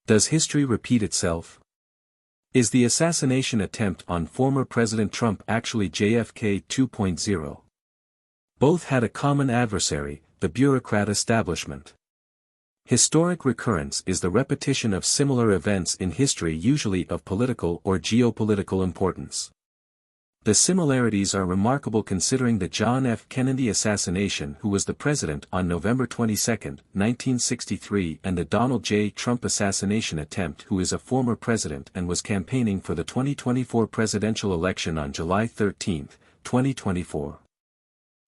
Does history repeat itself? Is the assassination attempt on former President Trump actually JFK 2.0? Both had a common adversary, the bureaucrat establishment. Historic recurrence is the repetition of similar events in history, usually of political or geopolitical importance. The similarities are remarkable considering the John F. Kennedy assassination, who was the president on November 22, 1963, and the Donald J. Trump assassination attempt, who is a former president and was campaigning for the 2024 presidential election on July 13, 2024.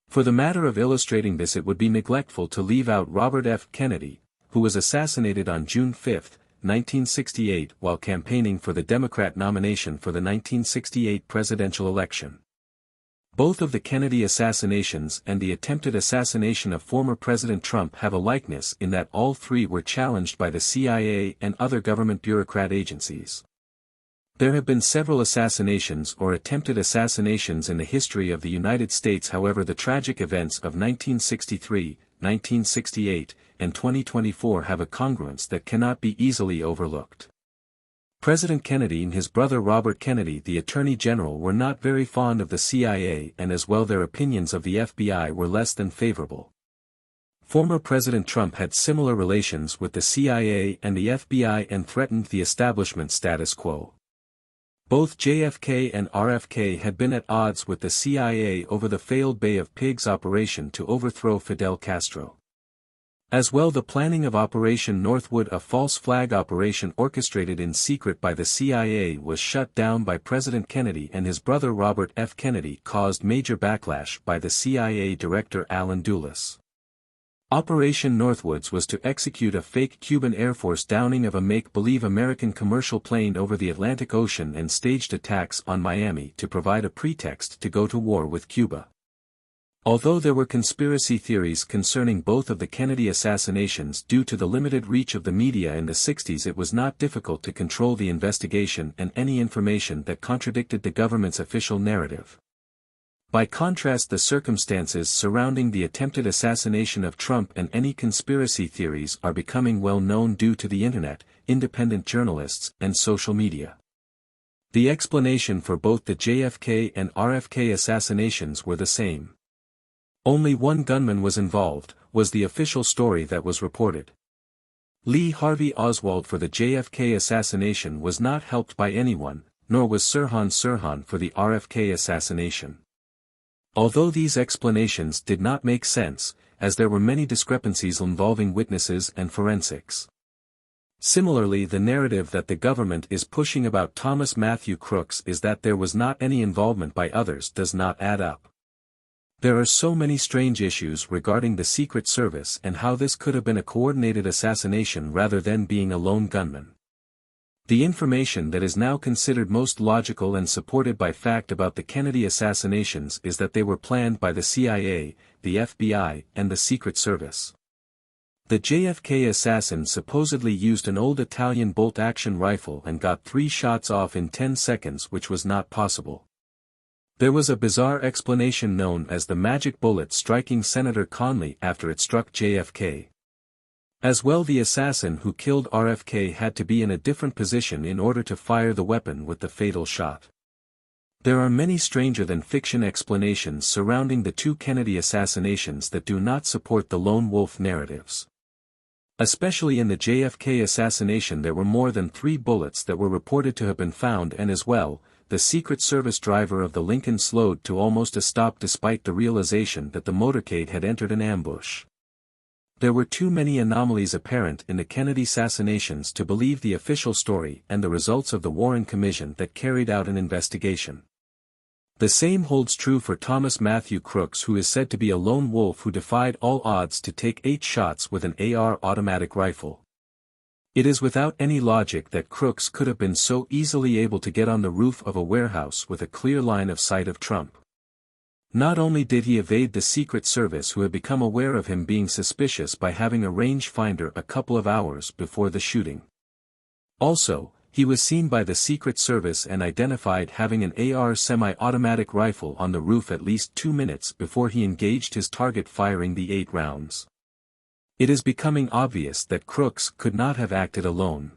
For the matter of illustrating this, it would be neglectful to leave out Robert F. Kennedy, who was assassinated on June 5, 1968, while campaigning for the Democrat nomination for the 1968 presidential election. Both of the Kennedy assassinations and the attempted assassination of former President Trump have a likeness in that all three were challenged by the CIA and other government bureaucrat agencies. There have been several assassinations or attempted assassinations in the history of the United States. However, the tragic events of 1963, 1968, and 2024 have a congruence that cannot be easily overlooked. President Kennedy and his brother Robert Kennedy, the Attorney General, were not very fond of the CIA, and as well their opinions of the FBI were less than favorable. Former President Trump had similar relations with the CIA and the FBI and threatened the establishment status quo. Both JFK and RFK had been at odds with the CIA over the failed Bay of Pigs operation to overthrow Fidel Castro. As well, the planning of Operation Northwood, a false flag operation orchestrated in secret by the CIA, was shut down by President Kennedy, and his brother Robert F. Kennedy caused major backlash by the CIA Director Allen Dulles. Operation Northwoods was to execute a fake Cuban Air Force downing of a make-believe American commercial plane over the Atlantic Ocean and staged attacks on Miami to provide a pretext to go to war with Cuba. Although there were conspiracy theories concerning both of the Kennedy assassinations due to the limited reach of the media in the 60s, it was not difficult to control the investigation and any information that contradicted the government's official narrative. By contrast, the circumstances surrounding the attempted assassination of Trump and any conspiracy theories are becoming well known due to the internet, independent journalists, and social media. The explanation for both the JFK and RFK assassinations were the same. Only one gunman was involved, was the official story that was reported. Lee Harvey Oswald for the JFK assassination was not helped by anyone, nor was Sirhan Sirhan for the RFK assassination. Although these explanations did not make sense, as there were many discrepancies involving witnesses and forensics. Similarly, the narrative that the government is pushing about Thomas Matthew Crooks is that there was not any involvement by others does not add up. There are so many strange issues regarding the Secret Service and how this could have been a coordinated assassination rather than being a lone gunman. The information that is now considered most logical and supported by fact about the Kennedy assassinations is that they were planned by the CIA, the FBI, and the Secret Service. The JFK assassin supposedly used an old Italian bolt-action rifle and got 3 shots off in 10 seconds, which was not possible. There was a bizarre explanation known as the magic bullet striking Senator Connally after it struck JFK. As well, the assassin who killed RFK had to be in a different position in order to fire the weapon with the fatal shot. There are many stranger-than-fiction explanations surrounding the 2 Kennedy assassinations that do not support the lone wolf narratives. Especially in the JFK assassination, there were more than 3 bullets that were reported to have been found, and as well, the Secret Service driver of the Lincoln slowed to almost a stop despite the realization that the motorcade had entered an ambush. There were too many anomalies apparent in the Kennedy assassinations to believe the official story and the results of the Warren Commission that carried out an investigation. The same holds true for Thomas Matthew Crooks, who is said to be a lone wolf who defied all odds to take 8 shots with an AR automatic rifle. It is without any logic that Crooks could have been so easily able to get on the roof of a warehouse with a clear line of sight of Trump. Not only did he evade the Secret Service, who had become aware of him being suspicious by having a rangefinder a couple of hours before the shooting. Also, he was seen by the Secret Service and identified having an AR semi-automatic rifle on the roof at least 2 minutes before he engaged his target, firing the 8 rounds. It is becoming obvious that Crooks could not have acted alone.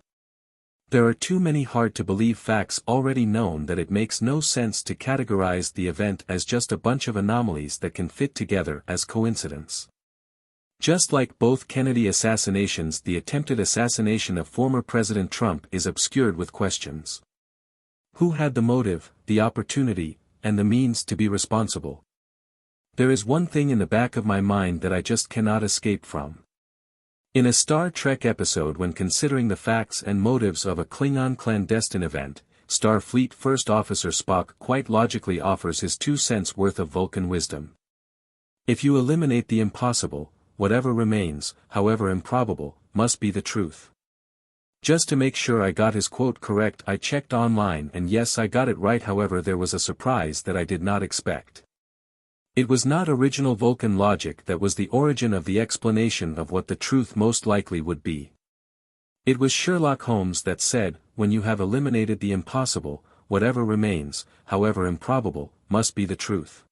There are too many hard-to-believe facts already known that it makes no sense to categorize the event as just a bunch of anomalies that can fit together as coincidence. Just like both Kennedy assassinations, the attempted assassination of former President Trump is obscured with questions. Who had the motive, the opportunity, and the means to be responsible? There is one thing in the back of my mind that I just cannot escape from. In a Star Trek episode, when considering the facts and motives of a Klingon clandestine event, Starfleet First Officer Spock quite logically offers his 2 cents worth of Vulcan wisdom. If you eliminate the impossible, whatever remains, however improbable, must be the truth. Just to make sure I got his quote correct, I checked online, and yes, I got it right. However, there was a surprise that I did not expect. It was not original Vulcan logic that was the origin of the explanation of what the truth most likely would be. It was Sherlock Holmes that said, when you have eliminated the impossible, whatever remains, however improbable, must be the truth.